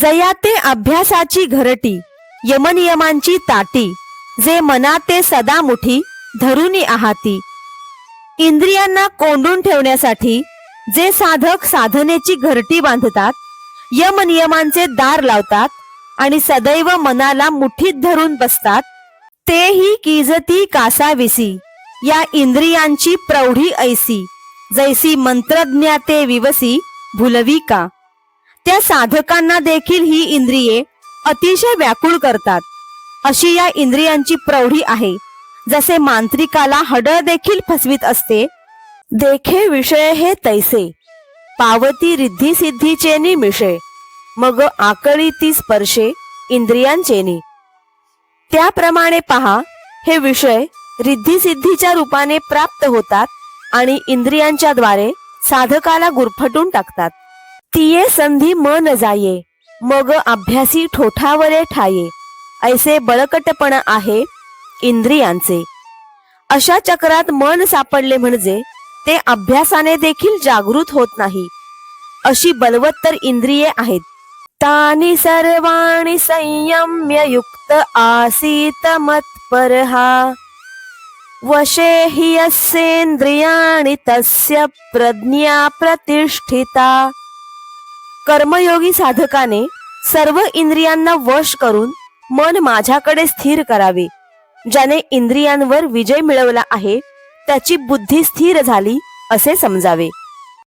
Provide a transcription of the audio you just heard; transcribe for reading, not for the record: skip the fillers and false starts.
जयाते अभ्यासाची घरटी, यमनियमांची ताटी, जे मनाते सदा मुठी धरुनी आहाती. इंद्रियांना कोंडून ठेवण्यासाठी जे साधक साधनेची घरटी बांधतात, यमनियमांचे दार लावतात आणि सदैव मनाला मुठीत धरून बसतात, तेही कीजती कासाविसी. या इंद्रियांची प्रौढी ऐसी, जैसी मंत्रज्ञाते विवसी भुलवी का. त्या साधकांना देखील ही इंद्रिये अतिशय व्याकुळ करतात. अशी या इंद्रियांची प्रौढी आहे, जसे मांत्रिकाला हडळ देखील फसवीत असते. देखे विषय हे तैसे, पावती रिद्धी सिद्धीचेनी मिशे, मग आकळी ती स्पर्शे इंद्रियांचेनी. त्याप्रमाणे पहा, हे विषय रिद्धी सिद्धीच्या रूपाने प्राप्त होतात आणि इंद्रियांच्या द्वारे साधकाला गुरफटून टाकतात. तिये संधी मन जाये, मग अभ्यासी ठोठावरे ठाये, ऐसे बळकटपण आहे इंद्रियांचे. अशा चक्रात मन सापडले म्हणजे ते अभ्यासाने देखील जागृत होत नाही. अशी बलवत्तर इंद्रिये आहेत. तानी सर्वाणि संयम्य युक्त आसीत मत्परहा, वशे हि यस्येन्द्रियाणि तस्य प्रज्ञा प्रतिष्ठिता. कर्मयोगी साधकाने सर्व इंद्रियांना वश करून मन माझ्याकडे स्थिर करावे. ज्याने इंद्रियांवर विजय मिळवला आहे, त्याची बुद्धी स्थिर झाली असे समजावे.